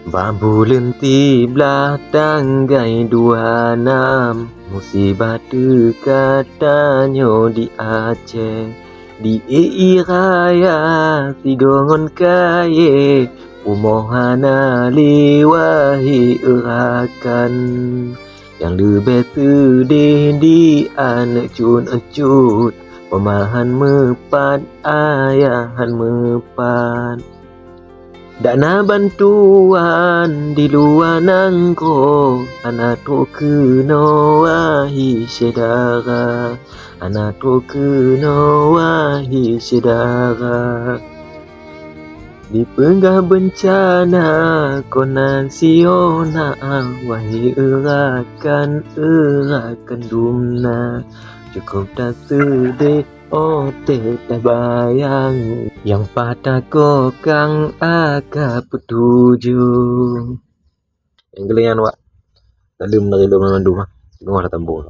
Babulun belah tanggai 26, musibah katanya di Aceh. Di raya sidongon kaye, umohana liwahi erakan. Yang lebih sedih di anak cun-cut, pemahan mepat ayahan mepat. Dak na bantuan di luar nangko, anak tu kena wahi saudara, anak tu kena wahi saudara. Di penggah bencana ko nasional, wahi erakan dumna, cukup tak sedih otek dah bayang, yang patah kokang agak petuju. Yang gelengan wak, tak ada menerima mandu mah, tengok dah tambul.